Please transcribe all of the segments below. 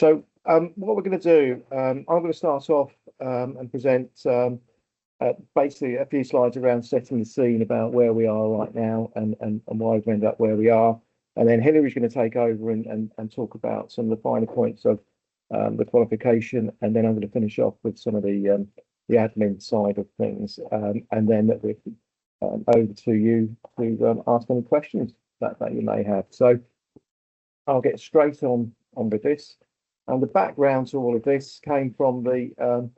So what we're going to do, I'm going to start off and present basically a few slides around setting the scene about where we are right now and why we've ended up where we are. And then Hillary's going to take over and talk about some of the finer points of the qualification. And then I'm going to finish off with some of the admin side of things. And then over to you to ask any questions that you may have. So I'll get straight on with this. And the background to all of this came from the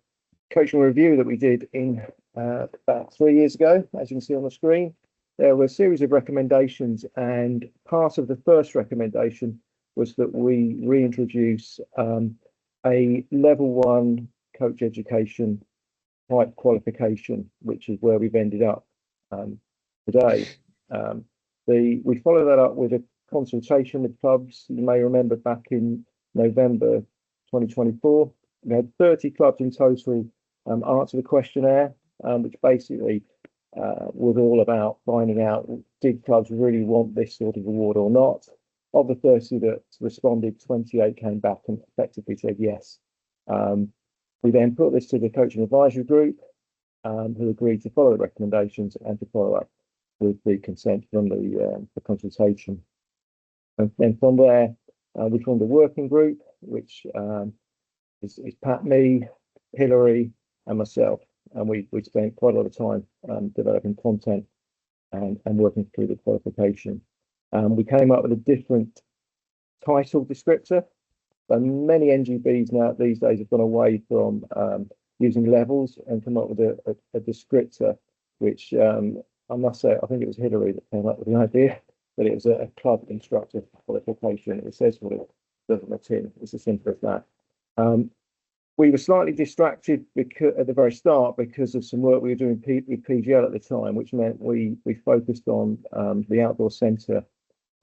coaching review that we did in about 3 years ago. As you can see on the screen, there were a series of recommendations, and part of the first recommendation was that we reintroduce a level 1 coach education type qualification, which is where we've ended up today. We follow that up with a consultation with clubs. You may remember back in November 2024, we had 30 clubs in total answer the questionnaire, which basically was all about finding out, did clubs really want this sort of award or not? Of the 30 that responded, 28 came back and effectively said yes. We then put this to the coaching advisory group, who agreed to follow the recommendations and to follow up with the consent from the consultation. And then from there, we formed a working group, which is Pat, me, Hillary, and myself. And we spent quite a lot of time developing content and working through the qualification. We came up with a different title descriptor. So many NGBs now these days have gone away from using levels and come up with a descriptor, which I must say, I think it was Hillary that came up with the idea, but it was a club instructor qualification. It says what it does on the tin. It's as simple as that. We were slightly distracted because, at the very start, because of some work we were doing with PGL at the time, which meant we focused on the outdoor centre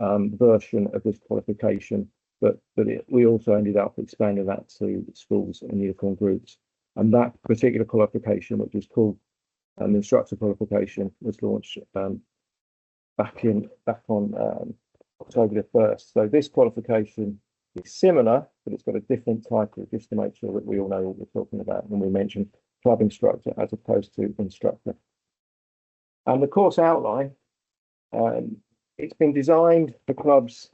version of this qualification, but we also ended up expanding that to schools and uniform groups. And that particular qualification, which is called an instructor qualification, was launched back on October the 1st. So this qualification is similar, but it's got a different title, just to make sure that we all know what we're talking about when we mention club instructor as opposed to instructor. And the course outline, it's been designed for clubs,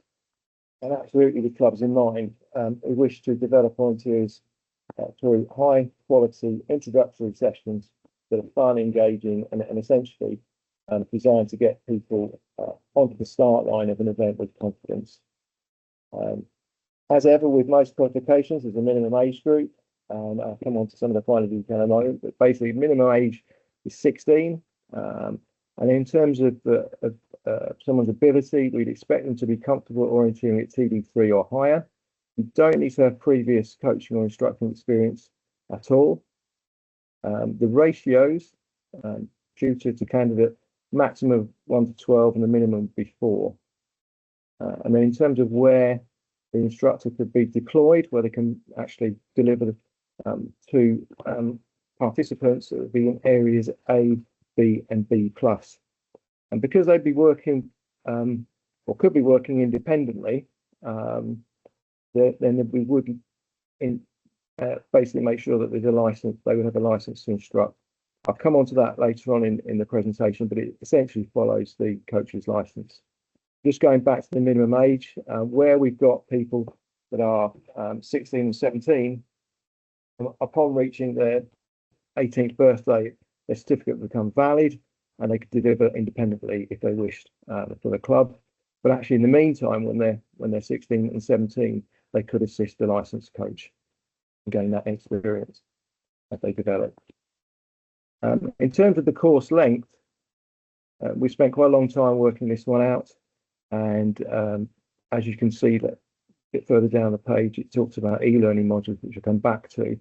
and absolutely with clubs in mind, who wish to develop volunteers through high quality introductory sessions that are fun, engaging, and essentially designed to get people onto the start line of an event with confidence. As ever with most qualifications, there's a minimum age group. I'll come on to some of the finer detail in a moment, but basically minimum age is 16. And in terms of someone's ability, we'd expect them to be comfortable orienteering at TD3 or higher. You don't need to have previous coaching or instructing experience at all. The ratios, tutor to candidate, maximum of 1 to 12 and the minimum would be 4. And then in terms of where the instructor could be deployed, where they can actually deliver to participants, it would be in areas A, B, and B+. And because they'd be working or could be working independently, then we would basically make sure that there's a license. They would have a license to instruct. I'll come on to that later on in the presentation, but it essentially follows the coach's license. Just going back to the minimum age, where we've got people that are 16 and 17, upon reaching their 18th birthday, their certificate will become valid and they could deliver independently if they wished for the club. But actually, in the meantime, when they're 16 and 17, they could assist the licensed coach and gain that experience as they develop. In terms of the course length, we spent quite a long time working this one out. And as you can see, that a bit further down the page, it talks about e-learning modules, which I'll come back to.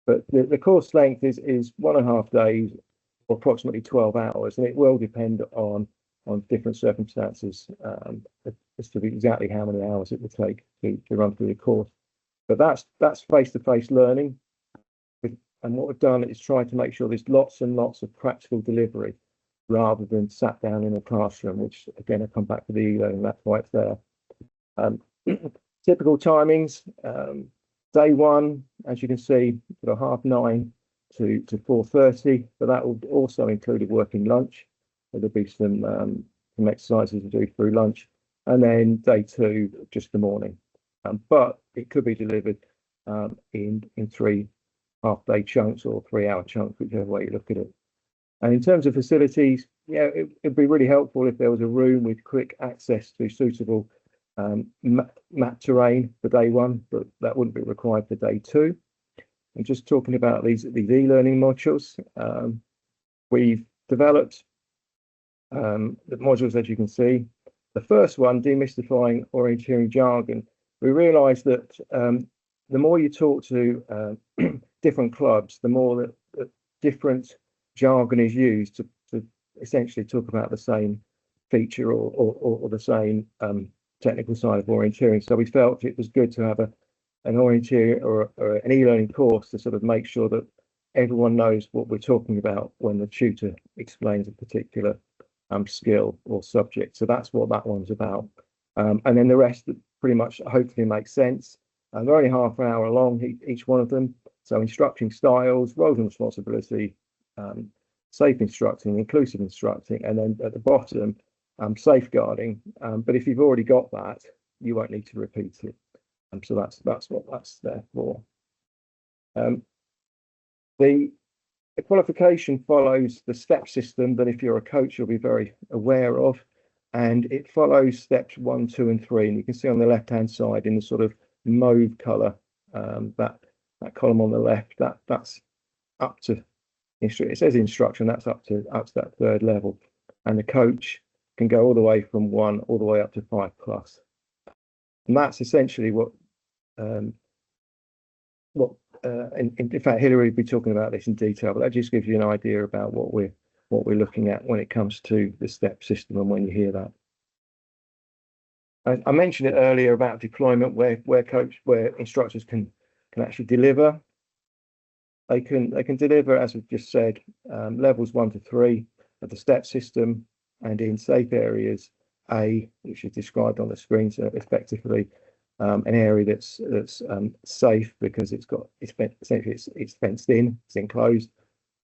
But the course length is 1.5 days, or approximately 12 hours, and it will depend on different circumstances as to exactly how many hours it will take to run through the course. But that's face-to-face learning. And what we've done is try to make sure there's lots and lots of practical delivery, rather than sat down in a classroom, which again, I come back to the e-learning, that's why it's there. Typical timings, Day one, as you can see, sort of 9:30 to 4:30, but that will also include a working lunch. So there'll be some exercises to do through lunch, and then day two, just the morning. But it could be delivered in 3 half-day chunks or 3-hour chunks, whichever way you look at it. And in terms of facilities, yeah, it'd be really helpful if there was a room with quick access to suitable map terrain for day one, but that wouldn't be required for day two. And just talking about these e-learning modules, we've developed the modules, as you can see. The first one, demystifying orienteering jargon. We realised that the more you talk to different clubs, the more that different jargon is used to essentially talk about the same feature or the same technical side of orienteering. So we felt it was good to have an orienteering or an e-learning course to sort of make sure that everyone knows what we're talking about when the tutor explains a particular skill or subject. So that's what that one's about. And then the rest pretty much hopefully makes sense. They're only half an hour long, each one of them. So instructing styles, roles and responsibility, safe instructing, inclusive instructing, and then at the bottom, safeguarding. But if you've already got that, you won't need to repeat it. So that's what that's there for. The qualification follows the step system that if you're a coach, you'll be very aware of, and it follows steps 1, 2, and 3. And you can see on the left-hand side in the sort of mauve colour, that column on the left, that's up to it says instruction, that's up to that 3rd level, and the coach can go all the way from 1 all the way up to 5+. And that's essentially what in fact Hilary will be talking about this in detail, but that just gives you an idea about what we're looking at when it comes to the step system and when you hear that. I mentioned it earlier about deployment, where instructors can actually deliver. They can deliver, as we've just said, levels 1 to 3 of the step system, and in safe areas A, which is described on the screen. So effectively, an area that's safe because it's fenced in, it's enclosed.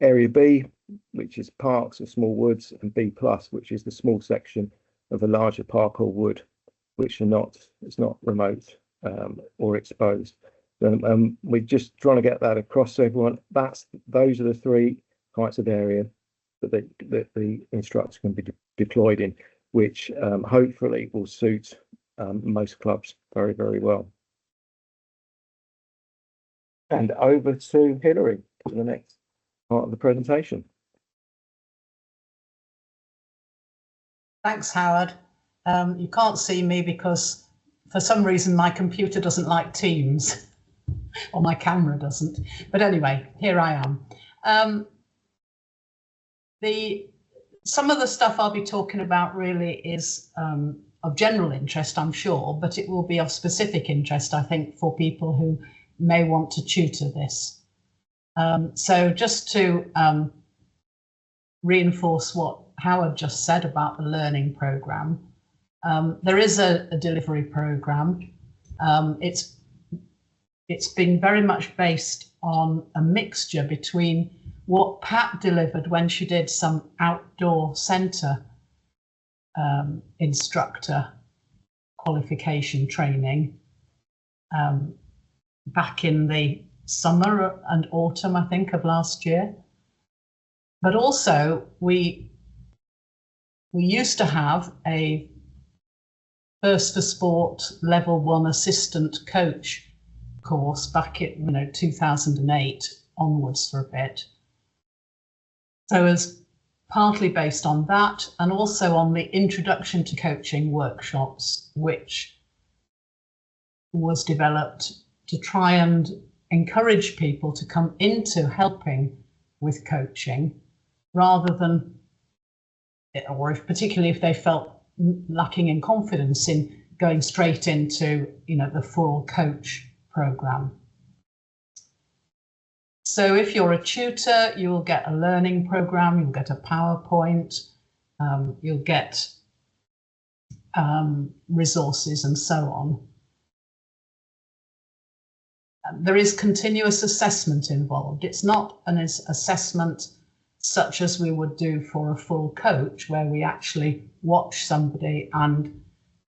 Area B, which is parks or small woods, and B+, which is the small section of a larger park or wood, which it's not remote or exposed. We're just trying to get that across to everyone. Those are the 3 types of area that the instructor can be deployed in, which hopefully will suit most clubs very, very well. And over to Hilary for the next part of the presentation. Thanks, Howard. You can't see me because for some reason my computer doesn't like Teams, or my camera doesn't. But anyway, here I am. Some of the stuff I'll be talking about really is of general interest, I'm sure, but it will be of specific interest, I think, for people who may want to tutor this. So just to reinforce what Howard just said about the learning programme, there is a delivery programme. It's been very much based on a mixture between what Pat delivered when she did some outdoor centre instructor qualification training back in the summer and autumn, I think, of last year. But also we used to have a First for Sport Level 1 assistant coach course back in 2008 onwards for a bit. So it was partly based on that, and also on the Introduction to Coaching workshops, which was developed to try and encourage people to come into helping with coaching rather than, or particularly if they felt lacking in confidence in going straight into the full coach program. So if you're a tutor, you will get a learning program, you'll get a PowerPoint, you'll get resources and so on. there is continuous assessment involved. It's not an assessment such as we would do for a full coach, where we actually watch somebody and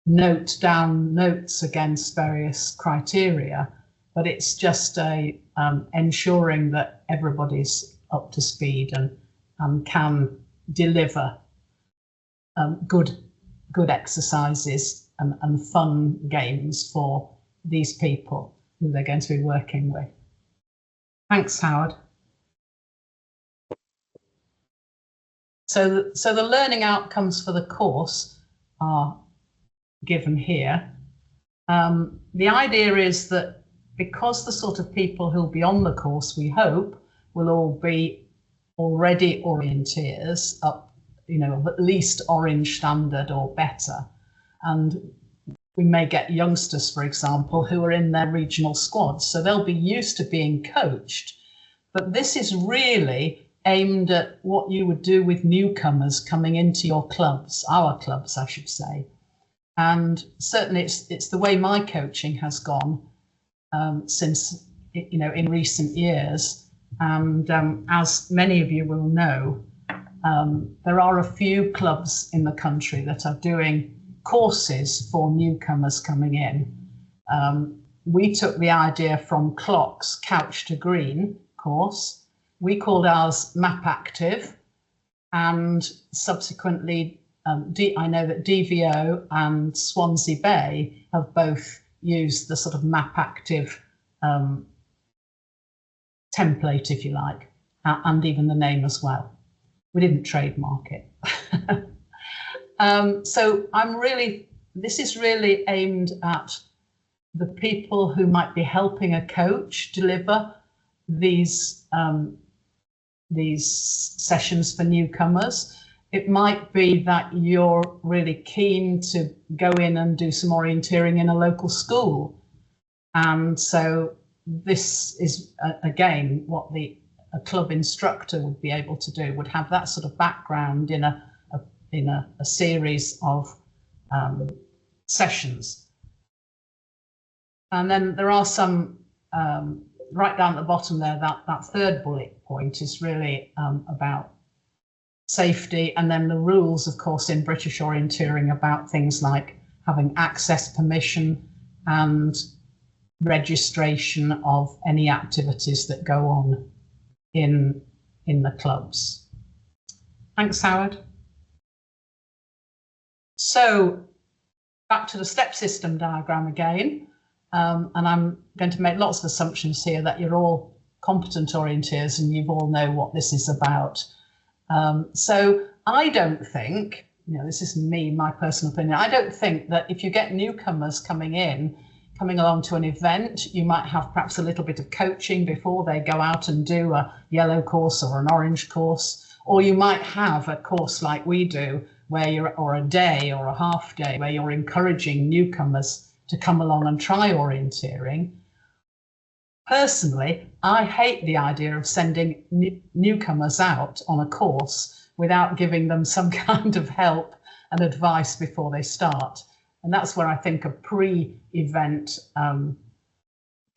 note down notes against various criteria, but it's just ensuring that everybody's up to speed and can deliver good exercises and fun games for these people who they're going to be working with. Thanks, Howard. So the learning outcomes for the course are given here. The idea is that because the sort of people who'll be on the course, we hope, will all be already orienteers up, of at least Orange standard or better. And we may get youngsters, for example, who are in their regional squads. So they'll be used to being coached. But this is really aimed at what you would do with newcomers coming into your clubs, our clubs, I should say. And certainly it's the way my coaching has gone since, in recent years. And as many of you will know, there are a few clubs in the country that are doing courses for newcomers coming in. We took the idea from Clock's Couch to Green course. We called ours Map Active, and subsequently I know that DVO and Swansea Bay have both used the sort of Map Active template, if you like, and even the name as well. We didn't trademark it. So this is really aimed at the people who might be helping a coach deliver these sessions for newcomers. It might be that you're really keen to go in and do some orienteering in a local school. And so this is, again, what a club instructor would be able to do, would have that sort of background in a series of sessions. And then there are some, right down at the bottom there, that third bullet point is really about safety, and then the rules, of course, in British Orienteering about things like having access permission and registration of any activities that go on in the clubs. Thanks, Howard. So back to the step system diagram again, and I'm going to make lots of assumptions here that you're all competent orienteers and you all know what this is about. So I don't think, this is me, my personal opinion, I don't think that if you get newcomers coming along to an event, you might have perhaps a little bit of coaching before they go out and do a yellow course or an orange course, or you might have a course like we do, or a day or a half day, where you're encouraging newcomers to come along and try orienteering. Personally, I hate the idea of sending newcomers out on a course without giving them some kind of help and advice before they start. And that's where I think a pre-event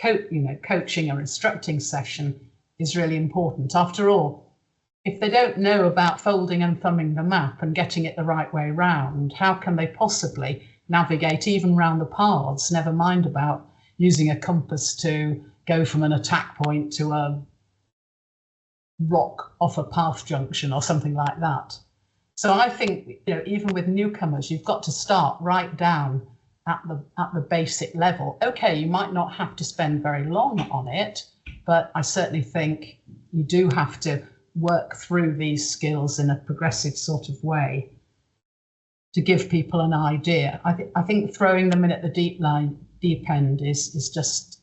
coaching or instructing session is really important. After all, if they don't know about folding and thumbing the map and getting it the right way round, how can they possibly navigate even round the paths, never mind about using a compass to go from an attack point to a rock off a path junction or something like that. So I think, even with newcomers, you've got to start right down at the basic level. Okay, you might not have to spend very long on it, but I certainly think you do have to work through these skills in a progressive sort of way to give people an idea. I think throwing them in at the deep end is just,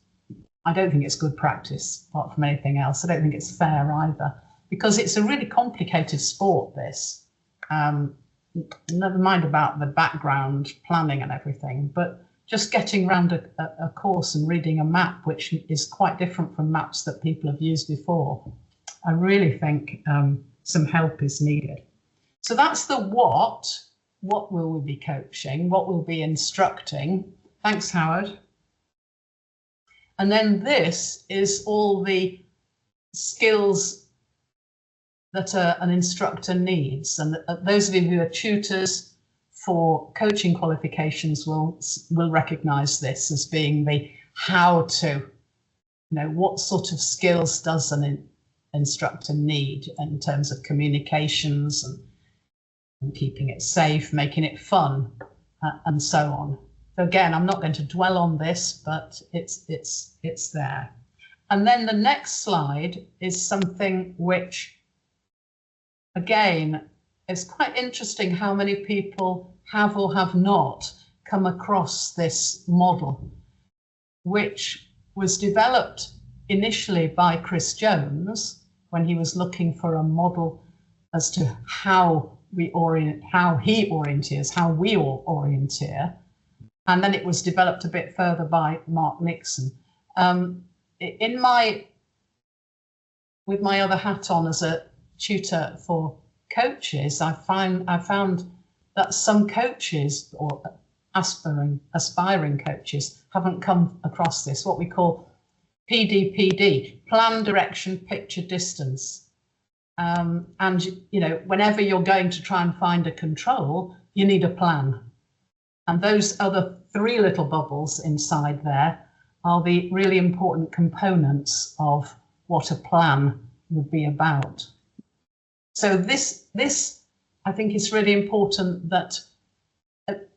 I don't think it's good practice, apart from anything else. I don't think it's fair either, because it's a really complicated sport, this. Never mind about the background planning and everything, but just getting around a course and reading a map, which is quite different from maps that people have used before. I really think some help is needed. So that's the what will we be coaching, what we'll be instructing. Thanks, Howard. And then this is all the skills that an instructor needs. And those of you who are tutors for coaching qualifications will recognize this as being the how to, what sort of skills does an instructor need in terms of communications and keeping it safe, making it fun, and so on. So again, I'm not going to dwell on this, but it's there. And then the next slide is something which, again, is quite interesting how many people have or have not come across this model, which was developed initially by Chris Jones when he was looking for a model as to how we orienteer. And then it was developed a bit further by Mark Nixon. With my other hat on as a tutor for coaches, I found that some coaches or aspiring coaches haven't come across this, what we call PDPD, plan, direction, picture, distance. And whenever you're going to try and find a control, you need a plan. And those other three little bubbles inside there are the really important components of what a plan would be about. So this I think is really important, that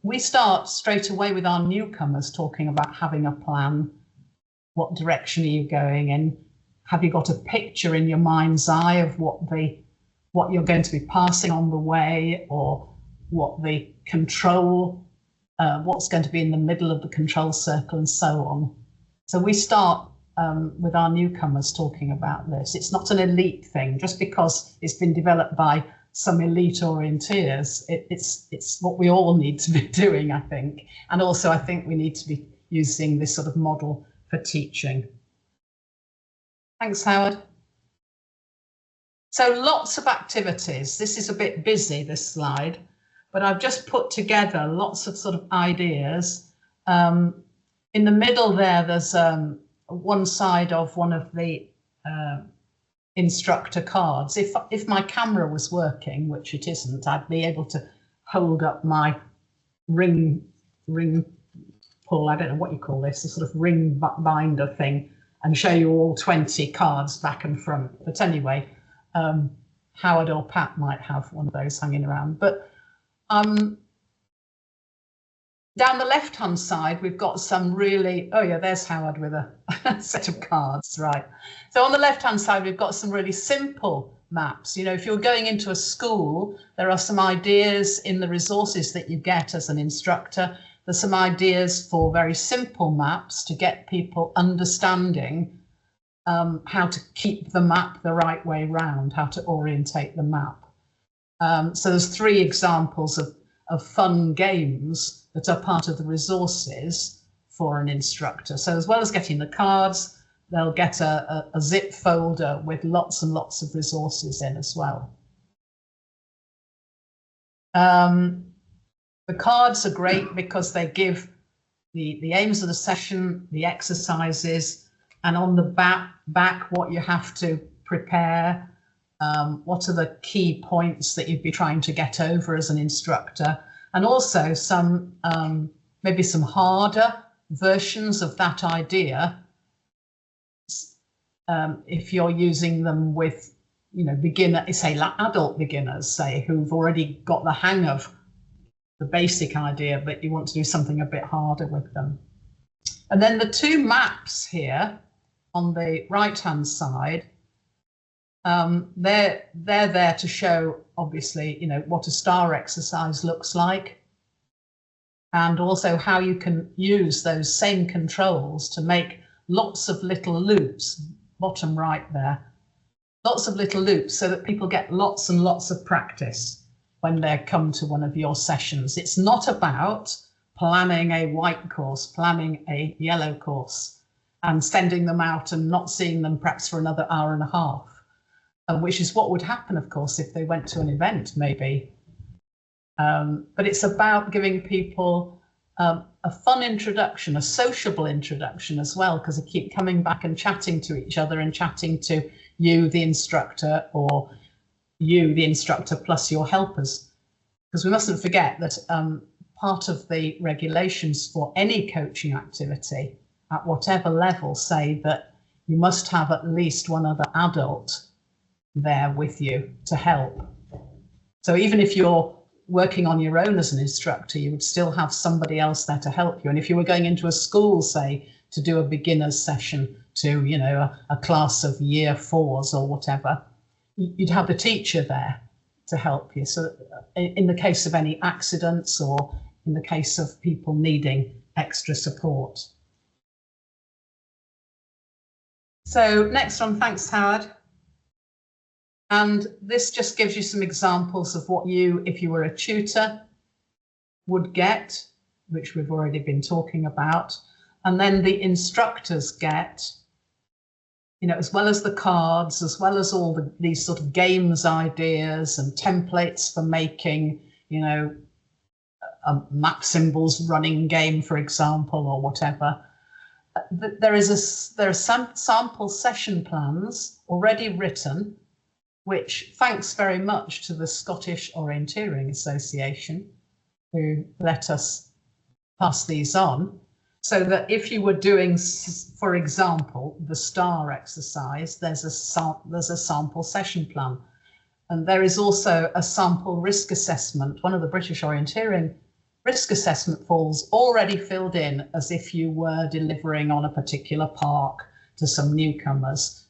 we start straight away with our newcomers talking about having a plan. What direction are you going in? Have you got a picture in your mind's eye of what you're going to be passing on the way, or what the control, what's going to be in the middle of the control circle, and so on. So we start with our newcomers talking about this. It's not an elite thing, just because it's been developed by some elite orienteers. It's what we all need to be doing, I think. And also I think we need to be using this sort of model for teaching. Thanks, Howard. So lots of activities. This is a bit busy, this slide, but I've just put together lots of sort of ideas. In the middle there's one side of one of the instructor cards. If my camera was working, which it isn't, I'd be able to hold up my ring pull, I don't know what you call this, a sort of ring binder thing, and show you all 20 cards back and front. But anyway, Howard or Pat might have one of those hanging around. But down the left-hand side, we've got some really, oh yeah, there's Howard with a set of cards, right. So on the left-hand side, we've got some really simple maps. If you're going into a school, there are some ideas in the resources that you get as an instructor. There's some ideas for very simple maps to get people understanding how to keep the map the right way round, how to orientate the map. So there's 3 examples of fun games that are part of the resources for an instructor. So as well as getting the cards, they'll get a zip folder with lots and lots of resources in as well. The cards are great because they give the aims of the session, the exercises, and on the back what you have to prepare, what are the key points that you'd be trying to get over as an instructor, and also some maybe some harder versions of that idea if you're using them with adult beginners, say, who've already got the hang of the basic idea, but you want to do something a bit harder with them. And then the 2 maps here on the right hand side, they're there to show, obviously, what a STAR exercise looks like, and also how you can use those same controls to make lots of little loops, bottom right there, lots of little loops, so that people get lots and lots of practice when they come to one of your sessions. It's not about planning a white course, planning a yellow course, and sending them out and not seeing them perhaps for another hour and a half. Which is what would happen, of course, if they went to an event, maybe. But it's about giving people a fun introduction, a sociable introduction as well, because they keep coming back and chatting to each other and chatting to you, the instructor, or you, the instructor, plus your helpers. Because we mustn't forget that part of the regulations for any coaching activity at whatever level say that you must have at least one other adult there with you to help. So even if you're working on your own as an instructor, you would still have somebody else there to help you. And if you were going into a school, say, to do a beginner's session to, you know, a class of year 4s or whatever, you'd have the teacher there to help you. So in the case of any accidents or in the case of people needing extra support. So next one, thanks, Howard. And this just gives you some examples of what you, if you were a tutor, would get, which we've already been talking about. And then the instructors get, you know, as well as the cards, as well as all these sort of games ideas and templates for making, you know, a map symbols running game, for example, or whatever. There are some sample session plans already written, which thanks very much to the Scottish Orienteering Association, who let us pass these on, so that if you were doing, for example, the STAR exercise, there's a sample session plan. And there is also a sample risk assessment, one of the British Orienteering risk assessment forms already filled in as if you were delivering on a particular park to some newcomers,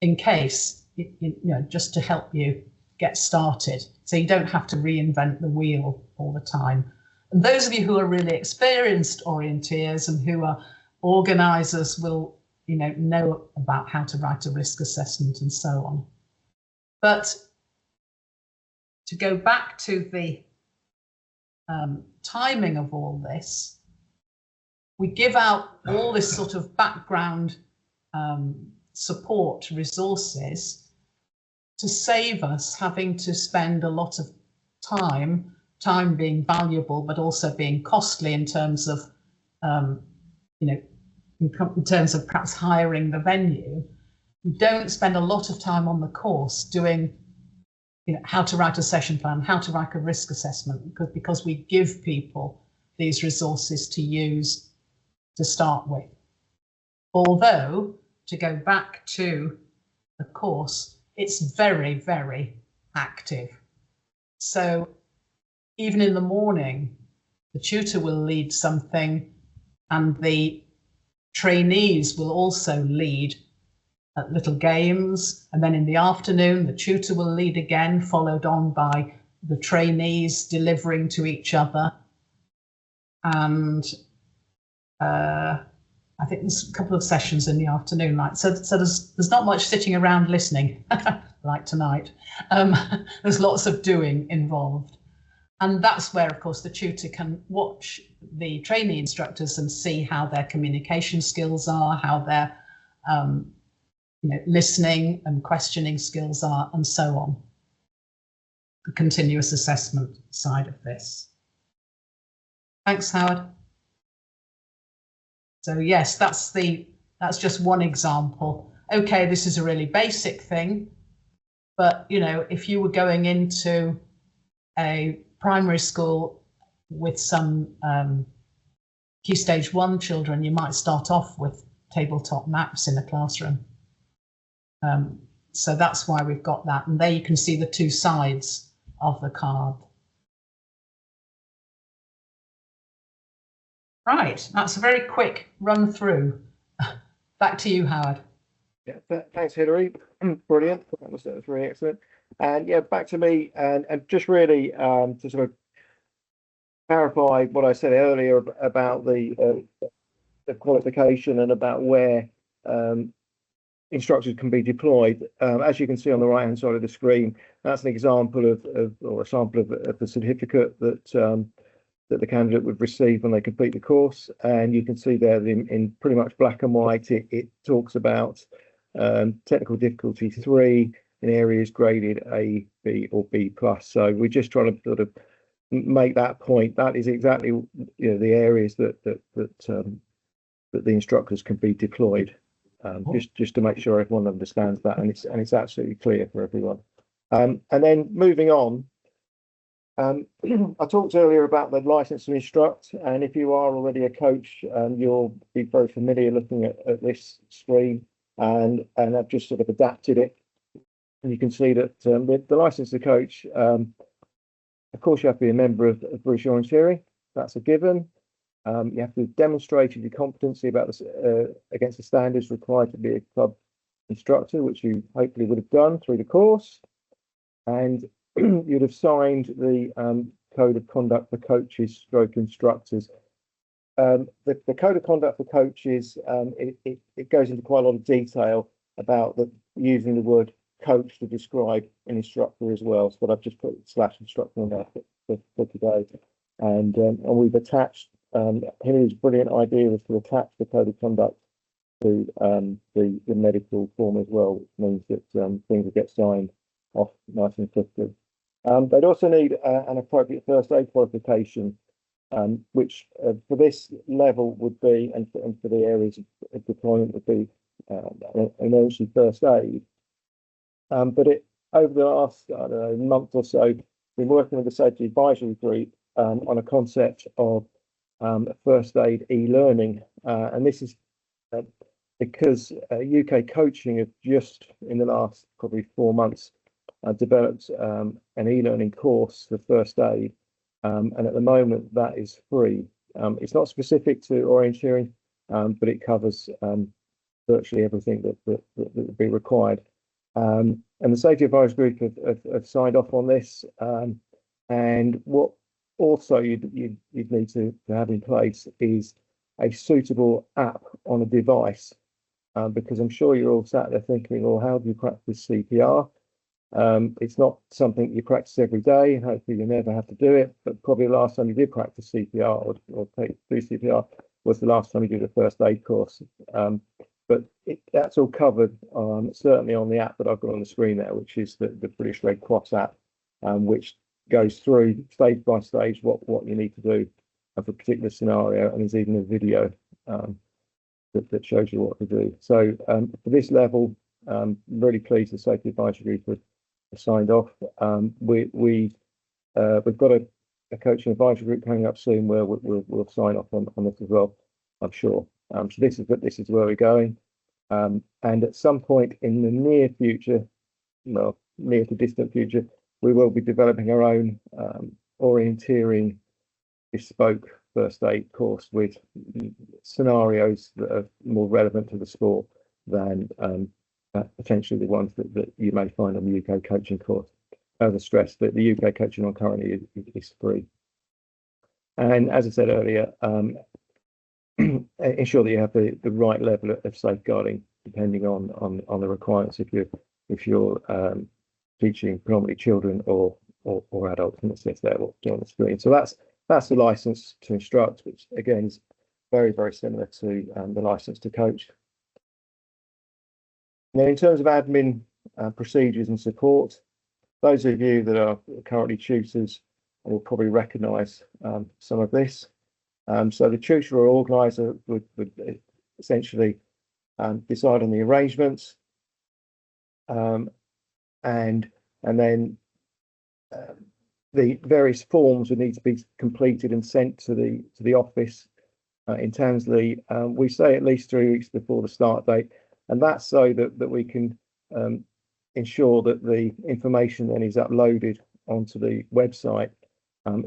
in case, you know, just to help you get started. So you don't have to reinvent the wheel all the time. And those of you who are really experienced orienteers and who are organisers will, you know about how to write a risk assessment and so on. But to go back to the timing of all this, we give out all this sort of background support resources to save us having to spend a lot of time being valuable, but also being costly in terms of, you know, in terms of perhaps hiring the venue. We don't spend a lot of time on the course doing, you know, how to write a session plan, how to write a risk assessment, because we give people these resources to use to start with. Although, to go back to the course, it's very, very active. So even in the morning, the tutor will lead something and the trainees will also lead little games. And then in the afternoon, the tutor will lead again, followed on by the trainees delivering to each other. And I think there's a couple of sessions in the afternoon, right? So there's not much sitting around listening, like tonight. There's lots of doing involved. And that's where, of course, the tutor can watch the trainee instructors and see how their communication skills are, how their you know, listening and questioning skills are, and so on. The continuous assessment side of this. Thanks, Howard. So yes, that's just one example. Okay, this is a really basic thing, but you know, if you were going into a primary school with some Key Stage 1 children, you might start off with tabletop maps in the classroom. So that's why we've got that. And there you can see the two sides of the card. Right, that's a very quick run through. Back to you, Howard. Yeah, thanks, Hilary. Brilliant. That was really excellent. And yeah, back to me, and just really to sort of clarify what I said earlier about the qualification and about where instructors can be deployed. As you can see on the right hand side of the screen, that's an example or a sample of the certificate that that the candidate would receive when they complete the course. And you can see there in pretty much black and white, it talks about technical difficulty 3 in areas graded A, B or B+. So we're just trying to sort of make that point. That is exactly, the areas that the instructors can be deployed. Just to make sure everyone understands that, and it's absolutely clear for everyone. And then moving on, I talked earlier about the license to instruct, and if you are already a coach, you'll be very familiar looking at this screen, and I've just sort of adapted it. And you can see that with the license to coach, of course, you have to be a member of British Orienteering. That's a given. You have to have demonstrated your competency about this against the standards required to be a club instructor, which you hopefully would have done through the course. And you'd have signed the code of conduct for coaches stroke instructors. The code of conduct for coaches, it goes into quite a lot of detail about using the word coach to describe an instructor as well. So I've just put / instructor on there for today. And we've attached, Henry's brilliant idea was to attach the code of conduct to the medical form as well, which means that things will get signed off nice and quickly. They'd also need an appropriate first aid qualification, which for this level would be, and for the areas of deployment would be emergency first aid. But over the last, I don't know, month or so, been working with the safety advisory group on a concept of first aid e-learning, and this is because UK coaching have just in the last probably 4 months developed an e-learning course for first aid, and at the moment that is free. It's not specific to orienteering, but it covers virtually everything that would be required. And the safety advisory group have signed off on this. And what also you'd need to have in place is a suitable app on a device, because I'm sure you're all sat there thinking, well, how do you practice CPR? It's not something you practice every day, and hopefully you never have to do it. But probably the last time you did practice CPR or do CPR was the last time you did a first aid course. But that's all covered certainly on the app that I've got on the screen there, which is the British Red Cross app, which goes through stage by stage what you need to do for a particular scenario, and there's even a video that shows you what to do. So for this level, really pleased the safety advisory group have signed off. We've got a coaching advisory group coming up soon where we'll sign off on this as well, I'm sure. So this is where we're going, and at some point in the near future, well, near to distant future, we will be developing our own orienteering bespoke first aid course with scenarios that are more relevant to the sport than potentially the ones that you may find on the UK coaching course. As I stressed, that the UK coaching on currently is free. And as I said earlier, ensure that you have the right level of safeguarding depending on the requirements if you're teaching predominantly children or adults, and it says there what's on the screen. So that's the license to instruct, which again is very, very similar to the license to coach. Now, in terms of admin procedures and support, those of you that are currently tutors will probably recognise some of this. So the tutor or organiser would essentially decide on the arrangements, and then the various forms would need to be completed and sent to the office in Tansley. We say at least 3 weeks before the start date, and that's so that we can ensure that the information then is uploaded onto the website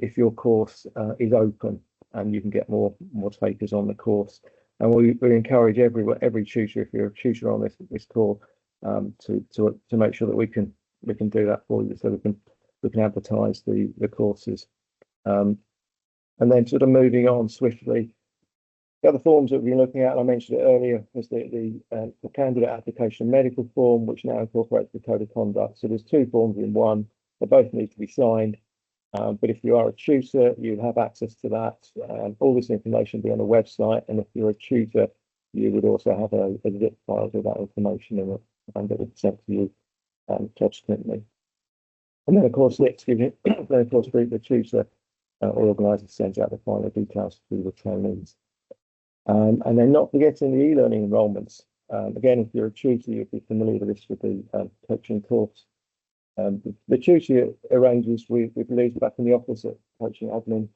if your course is open, and you can get more takers on the course. And we encourage every tutor, if you're a tutor on this course, to make sure that we can do that for you, so we can advertise the courses. And then sort of moving on swiftly, the other forms that we've been looking at, and I mentioned it earlier, was the candidate application medical form, which now incorporates the code of conduct. So there's 2 forms in one. They both need to be signed. But if you are a tutor, you'll have access to that. All this information will be on the website. And if you're a tutor, you would also have a zip file with that information in it, and it would be sent to you subsequently. And then, of course, the tutor or organiser sends out the final details to the trainees. And then not forgetting the e-learning enrolments. Again, if you're a tutor, you'll be familiar with this with the coaching course. The tutor arranges with Liz back in the office at coaching admin,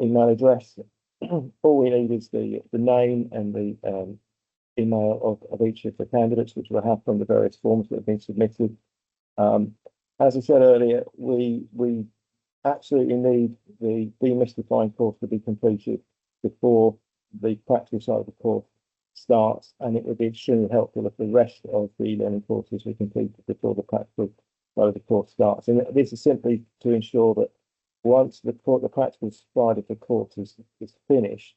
email address. All we need is the name and the email of each of the candidates, which we'll have from the various forms that have been submitted. As I said earlier, we absolutely need the demystifying course to be completed before the practical side of the course starts, and it would be extremely helpful if the rest of the learning courses were completed before the practical side of the course starts. And this is simply to ensure that once the practical side of the course is finished,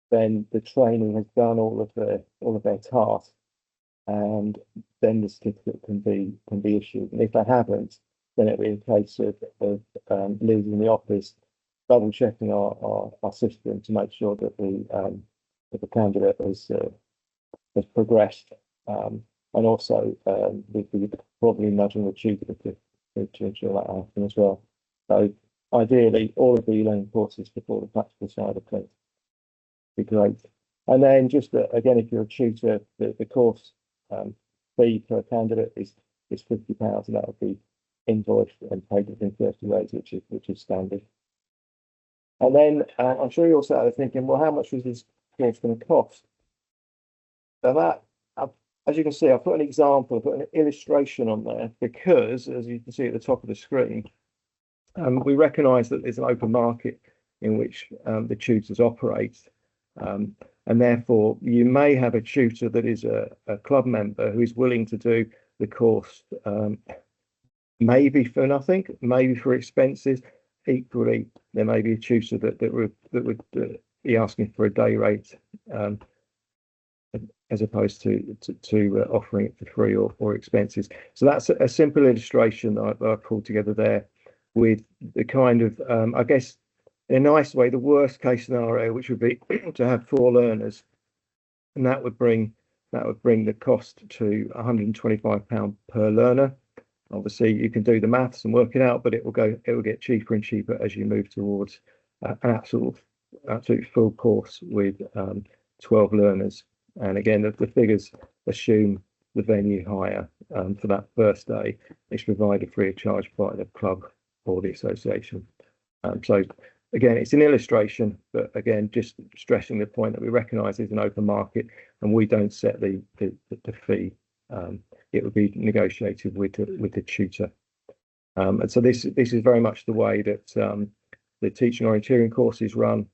then the training has done all of their tasks, and then the certificate can be issued. And if they haven't, then it'll be a case of leaving the office, double checking our system to make sure that the candidate has progressed, and also we'd be probably nudging the tutor to ensure that happens as well. So ideally, all of the e-learning courses before the practical side of things would be great. And then just again, if you're a tutor, the course fee per candidate is £50, and that would be invoiced and paid within 30 days, which is standard. And then I'm sure you're also out there thinking, well, how much was this course going to cost? So that, as you can see, I've put an example, I've put an illustration on there because, as you can see at the top of the screen, we recognise that there's an open market in which the tutors operate, and therefore you may have a tutor that is a club member who is willing to do the course, maybe for nothing, maybe for expenses. Equally, there may be a tutor that would be asking for a day rate, as opposed to offering it for free or expenses. So that's a simple illustration that I pulled together there with the kind of, I guess, in a nice way, the worst case scenario, which would be to have 4 learners, and that would bring the cost to £125 per learner. Obviously, you can do the maths and work it out, but it will get cheaper and cheaper as you move towards an absolute full course with 12 learners. And again, the figures assume the venue hire for that first day is provided free of charge by the club or the association. So again, it's an illustration, but again, just stressing the point that we recognise there's an open market and we don't set the fee. It would be negotiated with the tutor, and so this is very much the way that the teaching orienteering courses run,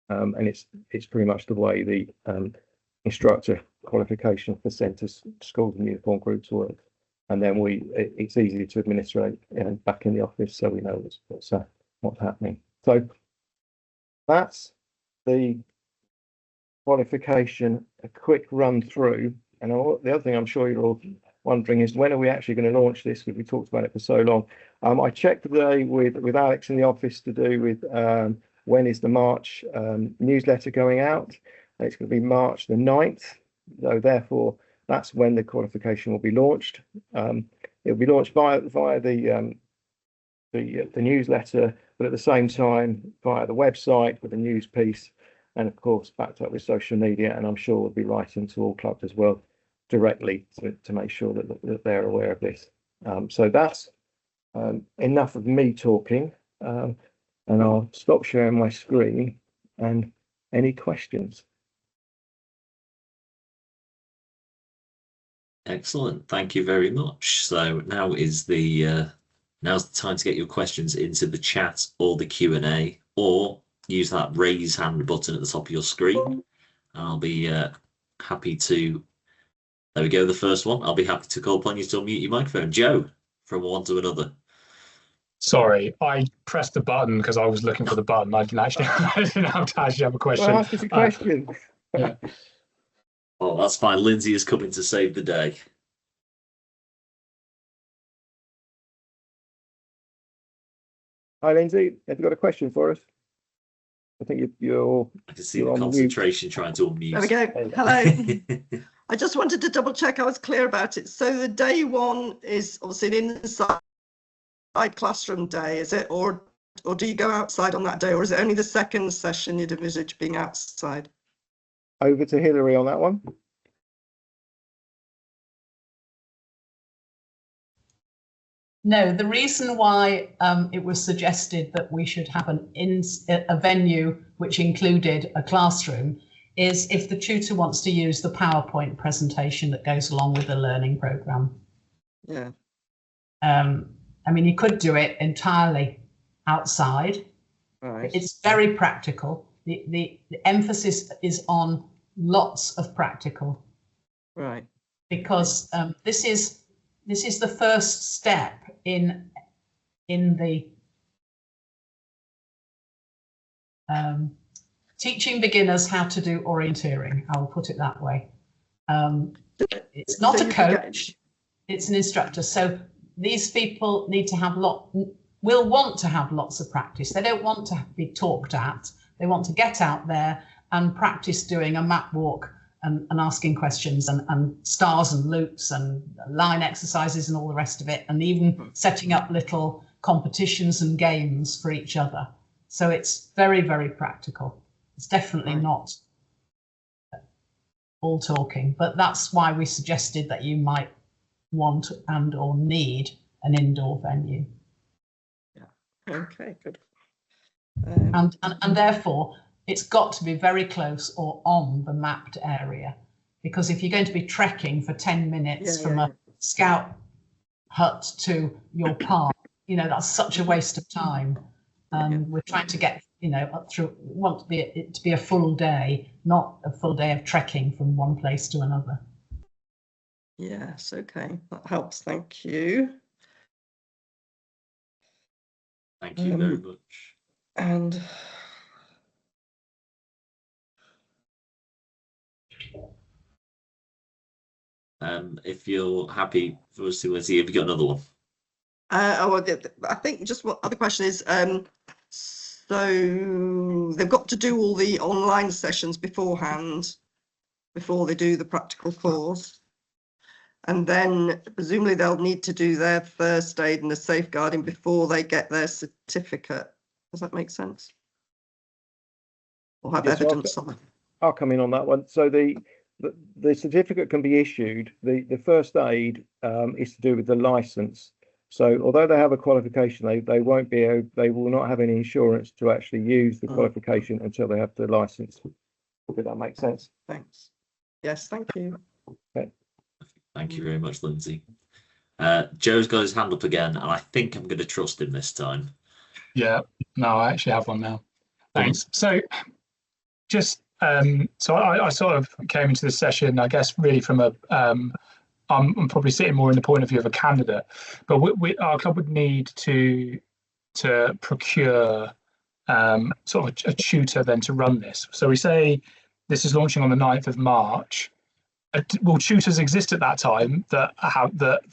and it's pretty much the way the instructor qualification for centres, schools and uniform groups work. And then it's easy to administrate back in the office, so we know what's happening. So that's the qualification, a quick run through. And the other thing I'm sure you're all wondering is, when are we actually going to launch this? Because we talked about it for so long. I checked today with Alex in the office to do with when is the March newsletter going out. It's going to be March the 9th. So therefore, that's when the qualification will be launched. It will be launched via the newsletter, but at the same time via the website with a news piece, and of course backed up with social media. And I'm sure we'll be writing to all clubs as well directly to make sure that they're aware of this. So that's enough of me talking, and I'll stop sharing my screen. And any questions? Excellent, thank you very much. So now's the time to get your questions into the chat or the Q&A, or use that raise hand button at the top of your screen, and I'll be happy to. There we go, the first one. I'll be happy to call upon you to unmute your microphone. Joe, from one to another. Sorry, I pressed the button because I was looking for the button. I didn't actually have a question. Well, ask us a question. Yeah. Oh, that's fine. Lindsay is coming to save the day. Hi, Lindsay. Have you got a question for us? I think you're. I can see the concentration trying to unmute. There we go. Hello. I just wanted to double check I was clear about it. So the day one is obviously an inside classroom day, is it? Or or do you go outside on that day, or is it only the second session you'd envisage being outside? Over to Hilary on that one. No, the reason why it was suggested that we should have a venue which included a classroom is if the tutor wants to use the PowerPoint presentation that goes along with the learning programme. Yeah. I mean, you could do it entirely outside. Right. It's very practical. The emphasis is on lots of practical. Right. Because this is the first step in the teaching beginners how to do orienteering. I will put it that way. It's not a coach, it's an instructor. So these people need to have will want to have lots of practice. They don't want to be talked at. They want to get out there and practice doing a map walk and asking questions and stars and loops and line exercises and all the rest of it, and even setting up little competitions and games for each other. So it's very, very practical. It's definitely not all talking, but that's why we suggested that you might want and or need an indoor venue. Yeah. Okay, good. And therefore, it's got to be very close or on the mapped area, because if you're going to be trekking for 10 minutes from a scout hut to your park, you know, that's such a waste of time. And we're trying to get, you know, up through, want it to be a full day, not a full day of trekking from one place to another. Yes, okay, that helps. Thank you. Thank you very much. And if you're happy for us to see, have you got another one? I think just what other question is, so they've got to do all the online sessions beforehand, before they do the practical course. And then presumably they'll need to do their first aid and the safeguarding before they get their certificate. Does that make sense? Or have evidence on it? I'll come in on that one. So the certificate can be issued. The first aid is to do with the license. So although they have a qualification, they will not have any insurance to actually use the qualification until they have the license. Did that make sense? Thanks. Yes, thank you. Okay. Thank you very much, Lindsay. Joe's got his hand up again, and I think I'm going to trust him this time. Yeah, no, I actually have one now. Thanks. So just so I sort of came into this session, I guess, really from a I'm probably sitting more in the point of view of a candidate, but our club would need to procure sort of a tutor then to run this. So we say this is launching on the 9th of March. Will tutors exist at that time that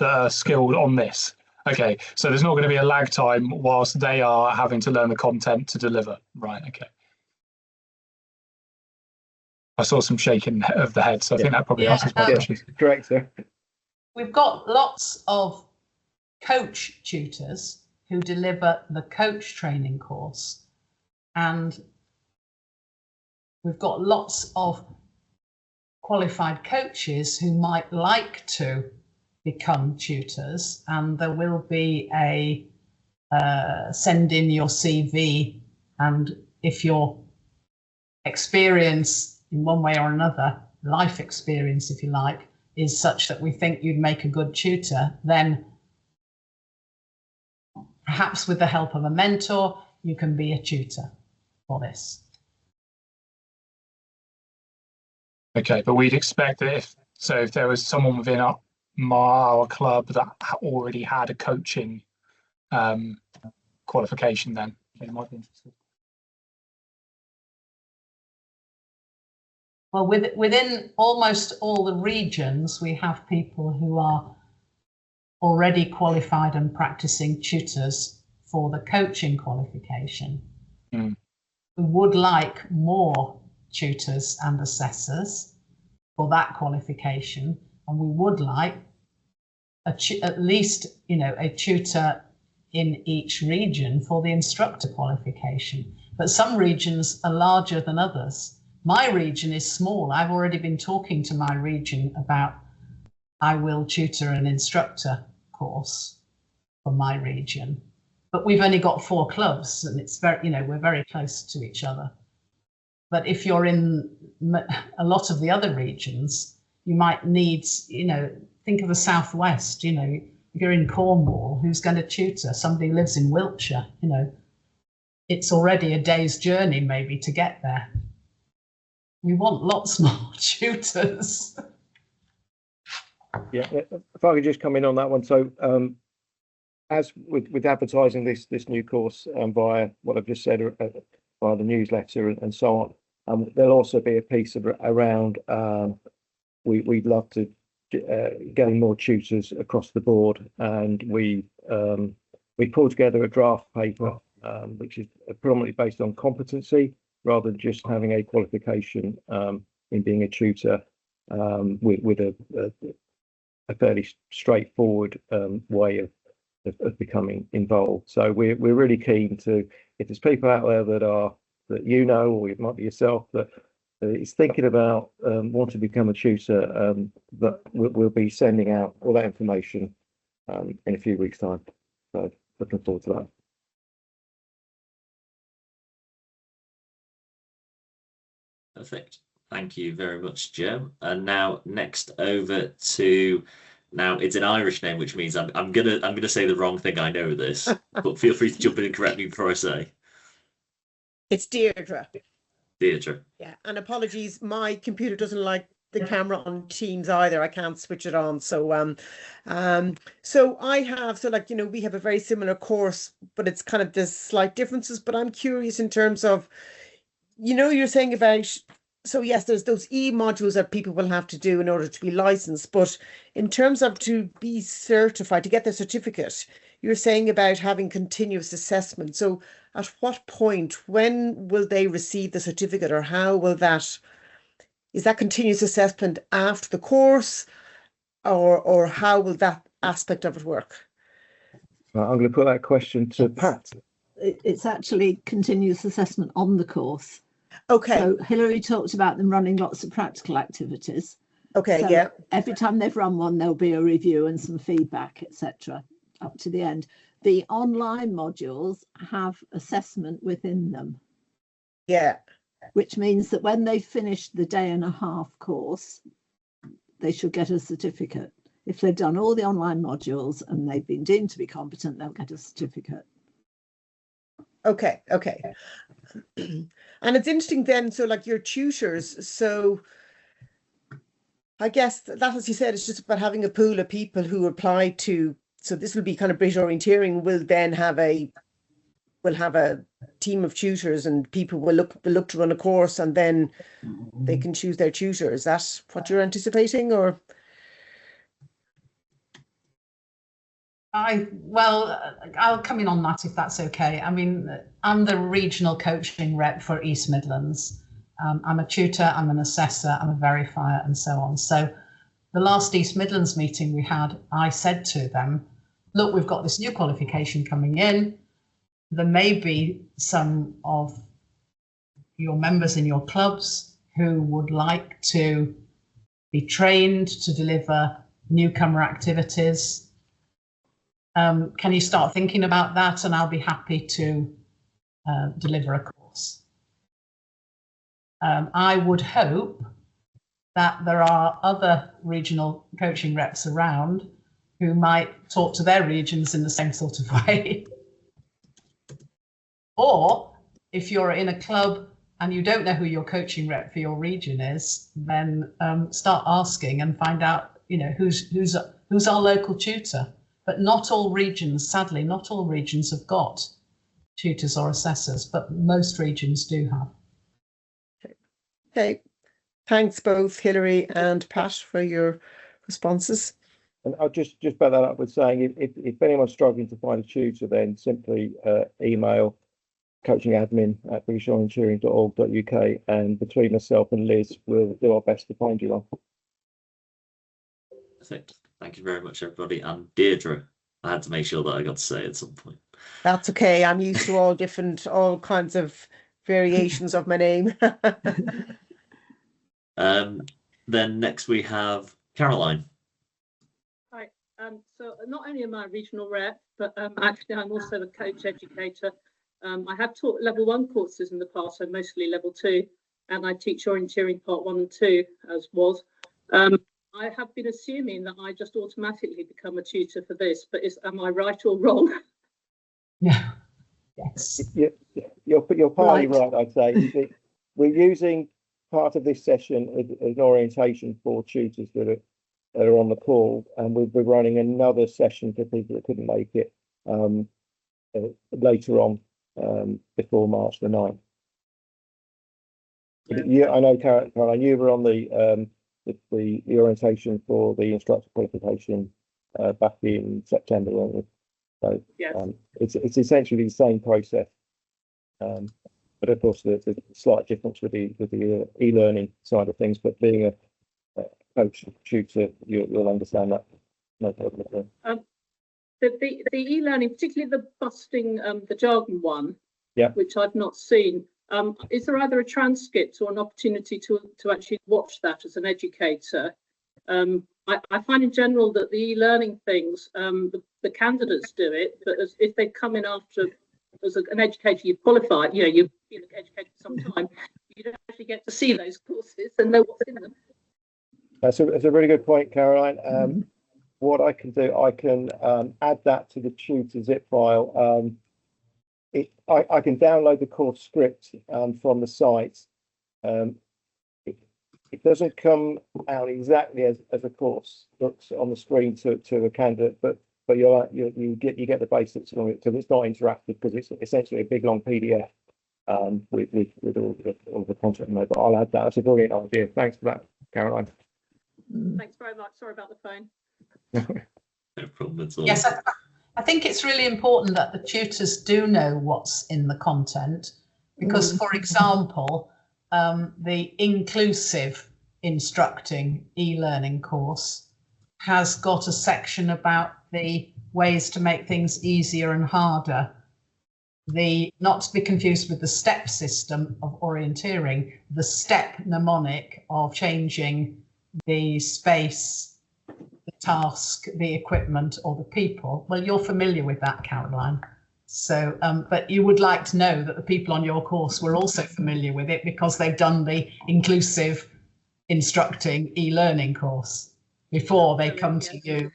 are skilled on this? Okay, so there's not going to be a lag time whilst they are having to learn the content to deliver. Right, okay. I saw some shaking of the head, so I think that probably answers my question. Correct, sir. We've got lots of coach tutors who deliver the coach training course, and we've got lots of qualified coaches who might like to become tutors, and there will be a send in your CV, and if your experience in one way or another, life experience if you like, is such that we think you'd make a good tutor, then perhaps with the help of a mentor you can be a tutor for this. Okay, but we'd expect that if there was someone within our club that already had a coaching qualification, then they might be interested. Well, within almost all the regions, we have people who are already qualified and practicing tutors for the coaching qualification. We would like more tutors and assessors for that qualification, and we would like at least, you know, a tutor in each region for the instructor qualification. But some regions are larger than others. My region is small. I've already been talking to my region about I will tutor an instructor course for my region. But we've only got 4 clubs, and it's very, we're very close to each other. But if you're in a lot of the other regions, you might need, think of the Southwest, if you're in Cornwall, who's going to tutor? Somebody who lives in Wiltshire, it's already a day's journey maybe to get there. We want lots more tutors. Yeah, if I could just come in on that one. So as with advertising this new course via what I've just said, via the newsletter and so on, there'll also be a piece around we'd love to gain more tutors across the board, and we pulled together a draft paper which is predominantly based on competency rather than just having a qualification in being a tutor, with a fairly straightforward way of becoming involved. So we're really keen to, if there's people out there that or it might be yourself, that is thinking about wanting to become a tutor, that we'll be sending out all that information in a few weeks' time. So looking forward to that. Perfect. Thank you very much, Joe. And now next over to, now it's an Irish name, which means I'm gonna say the wrong thing. I know this, but feel free to jump in and correct me before I say. It's Deirdre. Deirdre. Yeah, and apologies, my computer doesn't like the camera on Teams either. I can't switch it on. So we have a very similar course, but it's kind of there's slight differences. But I'm curious in terms of, you're saying about, so yes, there's those modules that people will have to do in order to be licensed, but in terms of to be certified, to get the certificate, you're saying about having continuous assessment. So at what point, when will they receive the certificate, or how will is that continuous assessment after the course, or how will that aspect of it work? I'm going to put that question to Pat. It's actually continuous assessment on the course. Okay. So Hilary talked about them running lots of practical activities. Okay, so yeah. Every time they've run one, there'll be a review and some feedback, etc., up to the end. The online modules have assessment within them. Yeah. Which means that when they finish the 1.5 day course, they should get a certificate. If they've done all the online modules and they've been deemed to be competent, they'll get a certificate. Okay. And it's interesting then, so like your tutors, so I guess that, as you said, it's just about having a pool of people who apply to, so this will be kind of British Orienteering will then have a team of tutors, and people will look to run a course, and then they can choose their tutor. Is that what you're anticipating, or? I'll come in on that if that's okay. I mean, I'm the regional coaching rep for East Midlands. I'm a tutor, I'm an assessor, I'm a verifier, and so on. So the last East Midlands meeting we had, I said to them, look, we've got this new qualification coming in. There may be some of your members in your clubs who would like to be trained to deliver newcomer activities. Can you start thinking about that? And I'll be happy to deliver a course. I would hope that there are other regional coaching reps around who might talk to their regions in the same sort of way. Or if you're in a club and you don't know who your coaching rep for your region is, then start asking and find out, who's our local tutor. But not all regions, sadly, not all regions have got tutors or assessors, but most regions do have. Okay. Thanks both Hilary and Pat for your responses. And I'll just back that up with saying, if anyone's struggling to find a tutor, then simply email coachingadmin@britishorienteering.org.uk, and between myself and Liz, we'll do our best to find you one. Perfect. Thank you very much, everybody. And Deirdre, I had to make sure that I got to say it at some point. That's okay. I'm used to all kinds of variations of my name. Then next we have Caroline. Hi. So not only am I a regional rep, but actually I'm also a coach educator. I have taught level 1 courses in the past, so mostly level 2, and I teach orienteering part 1 and 2 as was. I have been assuming that I just automatically become a tutor for this, but am I right or wrong? Yeah. Yes. You're partly right, I'd say. We're using part of this session as an orientation for tutors that are on the call, and we'll be running another session for people that couldn't make it later on, before March the 9th. Yeah, I know, Caroline, you were on the orientation for the instructor qualification back in September, weren't you? So Yes. It's essentially the same process, but of course there's a slight difference with the e-learning side of things. But being a coach tutor, you'll understand that. No problem. The e-learning, particularly the busting the jargon one, yeah, which I've not seen. Is there either a transcript or an opportunity to actually watch that as an educator? I find in general that the e-learning things, the candidates do it, but if they come in after as an educator, you've qualified, you've been educated for some time, you don't actually get to see those courses and know what's in them. That's a really good point, Caroline. What I can do, I can add that to the tutor zip file. I can download the course script from the site. It doesn't come out exactly as a course looks on the screen to a candidate, but you get the basics of it because it's not interactive, because it's essentially a big long PDF with all the content in there. But I'll add that. That's a brilliant idea. Thanks for that, Caroline. Thanks very much. Sorry about the phone. No problem at all. Yes, I think it's really important that the tutors do know what's in the content, because, for example, the inclusive instructing e-learning course has got a section about the ways to make things easier and harder. Not to be confused with the step system of orienteering, the step mnemonic of changing the space, the task, the equipment, or the people. Well, you're familiar with that, Caroline. So, but you would like to know that the people on your course were also familiar with it because they've done the inclusive instructing e-learning course before they come to you.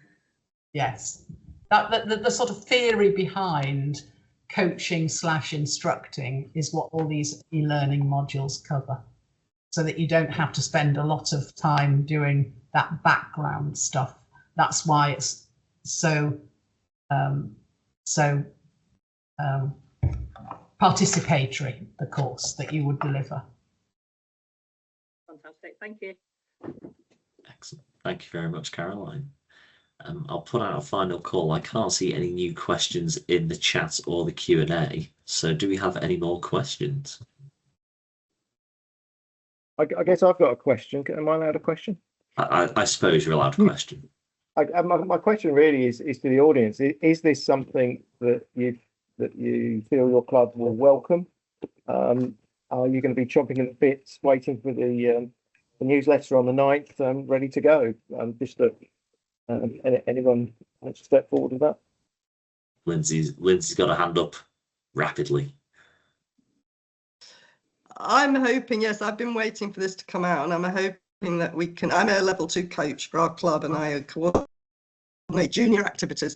Yes, the sort of theory behind coaching / instructing is what all these e-learning modules cover, so that you don't have to spend a lot of time doing that background stuff. That's why it's so participatory, the course that you would deliver. Fantastic, thank you. Excellent. Thank you very much, Caroline. I'll put out a final call. I can't see any new questions in the chat or the Q&A. So do we have any more questions? I guess I've got a question. Am I allowed a question? I suppose you're allowed a question. My question really is to the audience. Is this something that you feel your club will welcome? Are you going to be chomping at the bits, waiting for the newsletter on the 9th, ready to go? Anyone wants to step forward with that? Lindsay's got a hand up rapidly. I'm hoping, yes, I've been waiting for this to come out, and I'm hoping that we can. I'm a level 2 coach for our club, and I coordinate junior activities,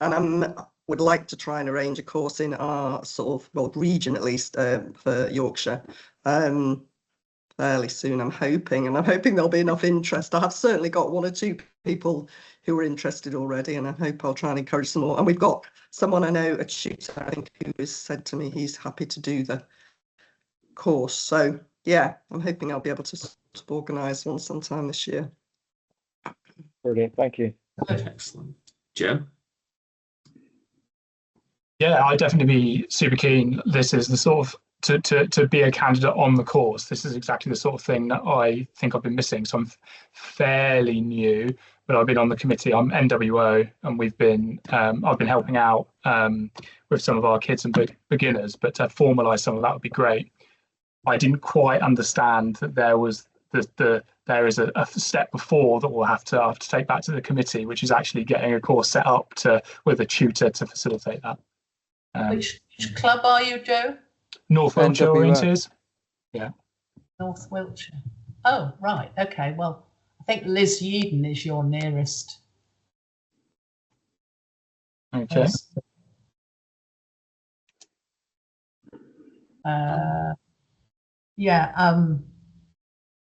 and I would like to try and arrange a course in our sort of, region at least, for Yorkshire fairly soon. I'm hoping there'll be enough interest. I have certainly got 1 or 2 people who are interested already, and I hope I'll try and encourage some more. And we've got someone I know, a tutor, I think, who has said to me he's happy to do the course. So yeah, I'm hoping I'll be able to organise one sometime this year. Brilliant, thank you. Excellent. Joe? Yeah, I'd definitely be super keen. This is the sort of to be a candidate on the course. This is exactly the sort of thing that I think I've been missing. So I'm fairly new, but I've been on the committee. I'm NWO, and we've been I've been helping out with some of our kids and beginners. But to formalise some of that would be great. I didn't quite understand that there was there is a step before that we'll have to take back to the committee, which is actually getting a course set up with a tutor to facilitate that. Which club are you, Joe? North Wiltshire NWO. Orienteers. Yeah. North Wiltshire. Oh, right. Okay. Well, I think Liz Yeadon is your nearest. Okay. Yeah.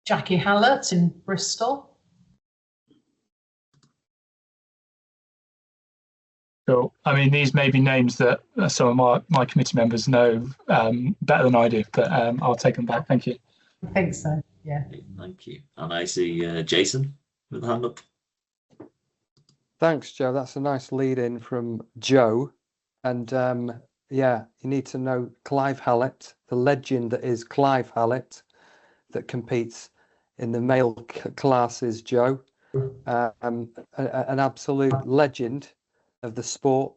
Jackie Hallett in Bristol. Cool. I mean, these may be names that some of my committee members know better than I do, but I'll take them back. Thank you. I think so. Yeah. Thank you. And I see Jason with a hand up. Thanks, Joe. That's a nice lead in from Joe. And yeah, you need to know Clive Hallett, the legend that is Clive Hallett, that competes in the male classes, Joe. An absolute legend of the sport.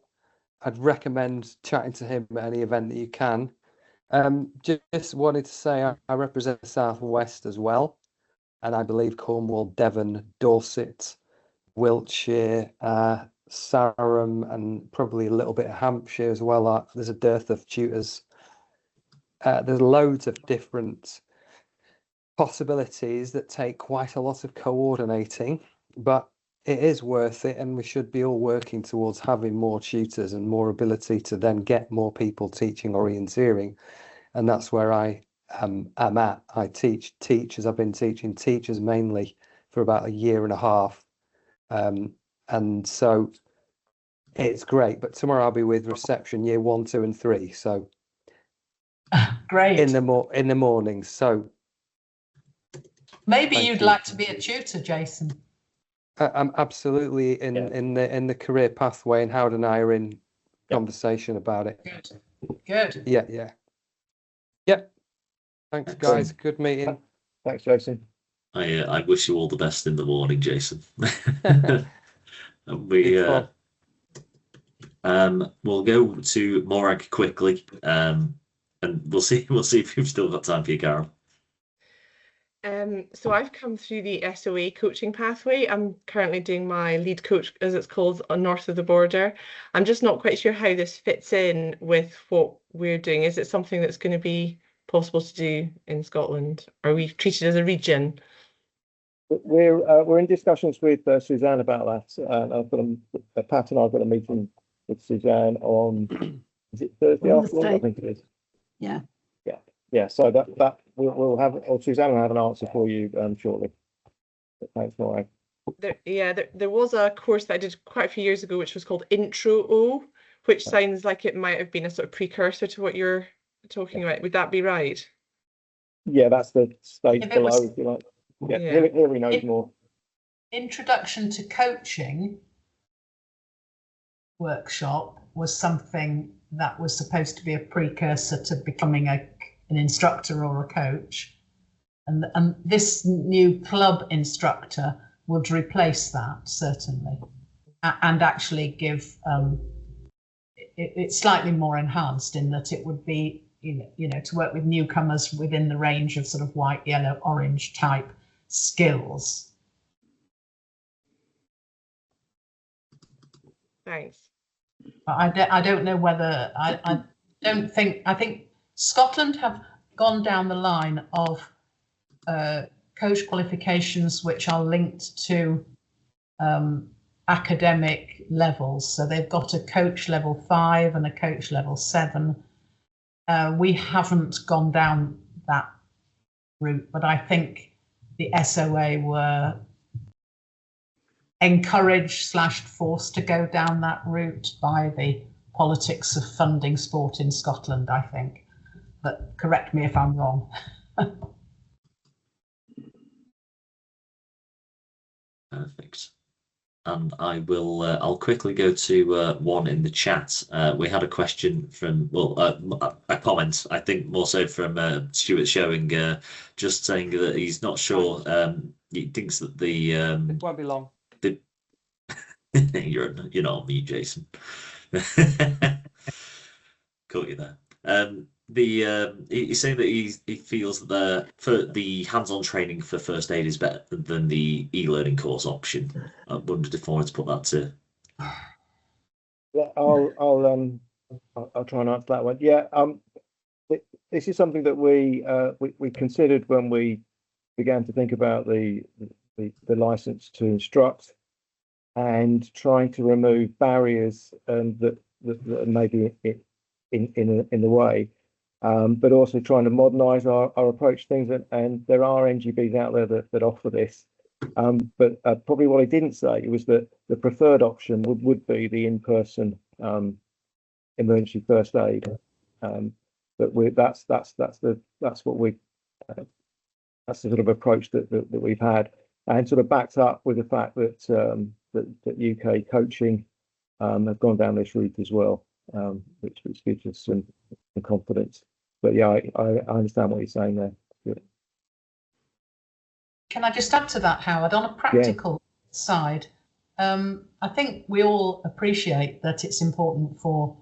I'd recommend chatting to him at any event that you can. Just wanted to say I represent the South West as well, and I believe Cornwall, Devon, Dorset, Wiltshire, Sarum, and probably a little bit of Hampshire as well. There's a dearth of tutors. There's loads of different possibilities that take quite a lot of coordinating, but it is worth it, and we should be all working towards having more tutors and more ability to then get more people teaching orienteering. And that's where I am at. I teach teachers. I've been teaching teachers mainly for about a year and a half. And so it's great. But tomorrow I'll be with reception year 1, 2, and 3. So Great. in the mornings. So maybe thank you'd you. like to be a tutor, Jason. I'm absolutely in the career pathway, and Howard and I are in conversation about it. Good. Yeah. Thanks, guys. Good meeting. Thanks, Jason. I wish you all the best in the morning, Jason. We'll go to Morag quickly, and we'll see if we've still got time for you, Carol. So I've come through the SOA coaching pathway. I'm currently doing my lead coach, as it's called, on north of the border. I'm just not quite sure how this fits in with what we're doing. Is it something that's going to be possible to do in Scotland? Are we treated as a region? We're in discussions with Suzanne about that. I've got Pat and I've got a meeting with Suzanne on, is it Thursday afternoon? I think it is. Yeah. So that we'll have, or Suzanne will have an answer for you shortly. But thanks, Maureen. There was a course that I did quite a few years ago, which was called Intro O, which sounds like it might have been a sort of precursor to what you're talking about. Would that be right? Yeah, that's the stage below, if you like. Yeah. Here we know more. Introduction to Coaching workshop was something that was supposed to be a precursor to becoming an instructor or a coach, and this new club instructor would replace that, certainly, and actually give it's slightly more enhanced in that it would be to work with newcomers within the range of sort of white, yellow, orange type skills. Thanks. I don't know whether I think Scotland have gone down the line of coach qualifications which are linked to academic levels. So they've got a coach level 5 and a coach level 7. We haven't gone down that route, but I think the SOA were encouraged / forced to go down that route by the politics of funding sport in Scotland, I think. But correct me if I'm wrong. Perfect. And I'll quickly go to one in the chat. We had a question from, a comment, I think more so from Stuart Showing, just saying that he's not sure. He thinks that It won't be long. You're not on mute, Jason. Caught you there. He's saying that he feels that for the hands-on training for first aid is better than the e-learning course option. I wondered if I wanted to put that to. Yeah, I'll try and answer that one. Yeah, this is something that we considered when we began to think about the license to instruct, and trying to remove barriers that maybe in the way, but also trying to modernise our approach to things. And there are NGBs out there that offer this. But probably what I didn't say was that the preferred option would be the in-person emergency first aid. But that's what we that's the sort of approach that we've had, and sort of backed up with the fact that that UK coaching have gone down this route as well, which gives us some confidence. But yeah, I understand what you're saying there. Good. Can I just add to that, Howard? On a practical side, I think we all appreciate that it's important for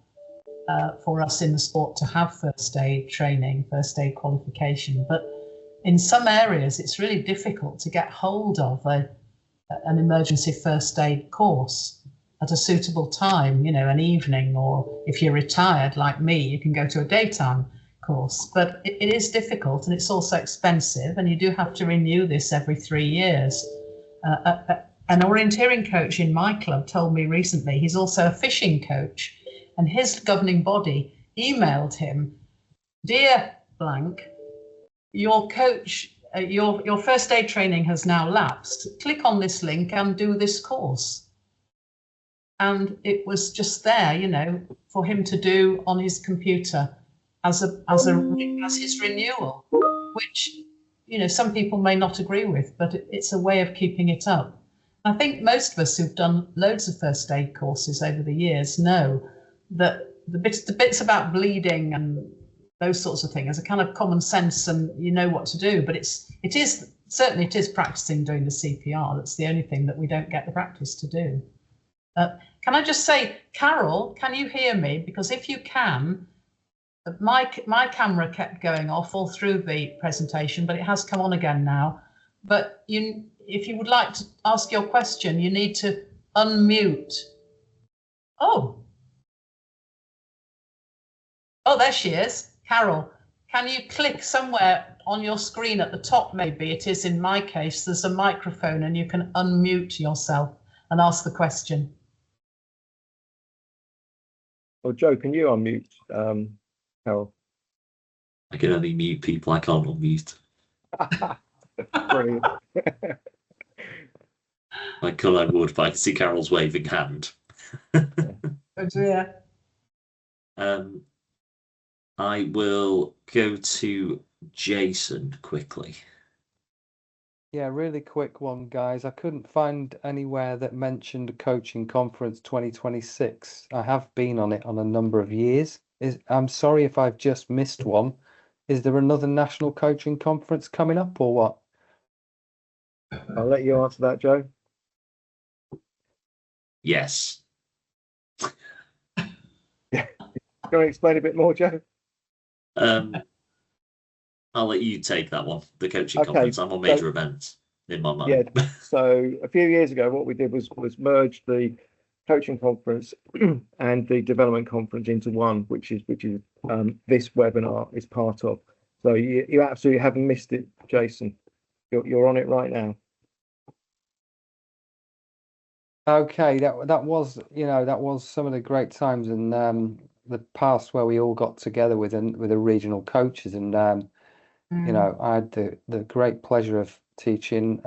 us in the sport to have first aid training, first aid qualification, but in some areas it's really difficult to get hold of an emergency first aid course at a suitable time, you know, an evening, or if you're retired like me, you can go to a daytime course. But it is difficult, and it's also expensive, and you do have to renew this every 3 years. An orienteering coach in my club told me recently he's also a fishing coach, and his governing body emailed him, "Dear blank, your coach, your first aid training has now lapsed. Click on this link and do this course." And it was just there, you know, for him to do on his computer as his renewal, which, you know, some people may not agree with, but it's a way of keeping it up. I think most of us who've done loads of first aid courses over the years know that the bits about bleeding and those sorts of things are kind of common sense, and you know what to do. But it is practicing doing the CPR. That's the only thing that we don't get the practice to do. Can I just say, Carol, can you hear me? Because if you can, my camera kept going off all through the presentation, but it has come on again now. But if you would like to ask your question, you need to unmute. Oh, there she is. Carol, can you click somewhere on your screen at the top? Maybe it is in my case. There's a microphone and you can unmute yourself and ask the question. Well, Joe, can you unmute Carol? I can only mute people. I can't unmute. Brilliant. I could, I would, but I can see Carol's waving hand. Oh dear. I will go to Jason quickly. Yeah, really quick one, guys. I couldn't find anywhere that mentioned a coaching conference 2026. I have been on it on a number of years. I'm sorry if I've just missed one. Is there another national coaching conference coming up or what? I'll let you answer that, Joe. Yes. Yeah. Can you explain a bit more, Joe? I'll let you take that one. The coaching conference. I'm on major events in my mind. Yeah. So a few years ago, what we did was merge the coaching conference and the development conference into one, which is this webinar is part of. So you absolutely haven't missed it, Jason. You're on it right now. Okay, that was, you know, that was some of the great times in the past where we all got together with the regional coaches, and you know, I had the great pleasure of teaching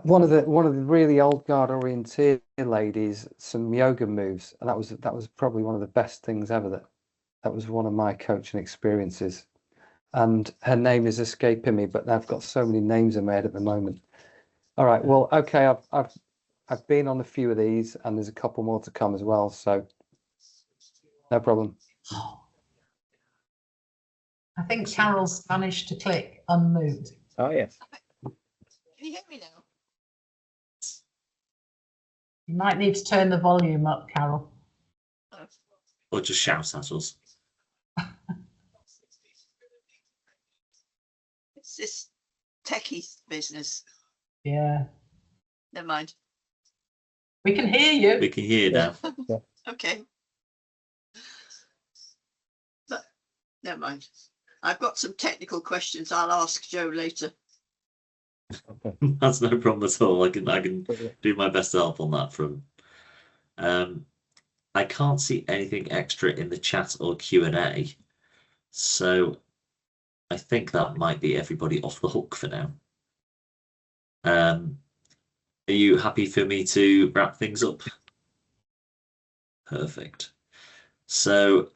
one of the really old guard orienteer ladies some yoga moves, and that was probably one of the best things ever. That was one of my coaching experiences, and her name is escaping me, but I've got so many names in my head at the moment. All right, well, okay, I've been on a few of these, and there's a couple more to come as well, so no problem. I think Carol's managed to click unmute. Oh yes. Can you hear me now? You might need to turn the volume up, Carol. Or just shout at us. It's this techie business. Yeah. Never mind. We can hear you. We can hear now. Okay. But never mind. I've got some technical questions I'll ask Joe later. Okay. That's no problem at all. I can do my best to help on that from. I can't see anything extra in the chat or Q&A, so I think that might be everybody off the hook for now. Are you happy for me to wrap things up? Perfect. So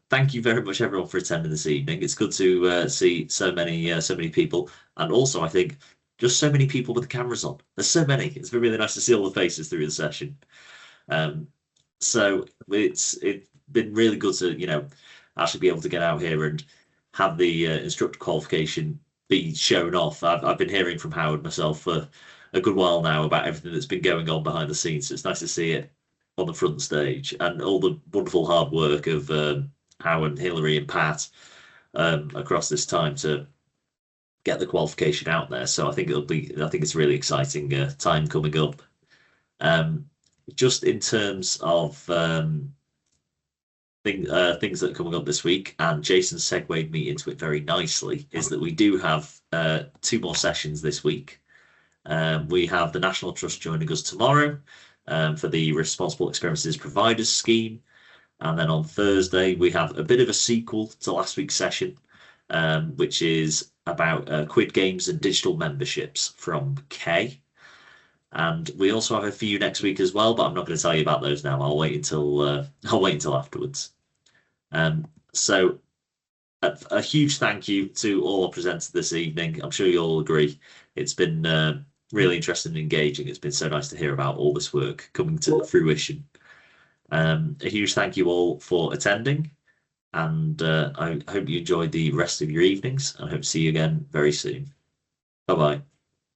thank you very much everyone for attending this evening. It's good to see so many people, and also I think just so many people with the cameras on. There's so many. It's been really nice to see all the faces through the session. So it's been really good to actually be able to get out here and have the instructor qualification be shown off. I've been hearing from Howard myself for a good while now about everything that's been going on behind the scenes. So it's nice to see it on the front stage, and all the wonderful hard work of Howard, Hilary and Pat across this time to get the qualification out there. So I think it's a really exciting time coming up. Just in terms of things that are coming up this week, and Jason segued me into it very nicely, is that we do have 2 more sessions this week. We have the National Trust joining us tomorrow for the Responsible Experiences Providers Scheme. And then on Thursday, we have a bit of a sequel to last week's session, which is about Quid Games and digital memberships from Kay. And we also have a few next week as well, but I'm not going to tell you about those now. I'll wait until afterwards. So a huge thank you to all our presenters this evening. I'm sure you'll all agree. It's been really interesting and engaging. It's been so nice to hear about all this work coming to fruition. A huge thank you all for attending, and I hope you enjoyed the rest of your evenings. I hope to see you again very soon. Bye-bye.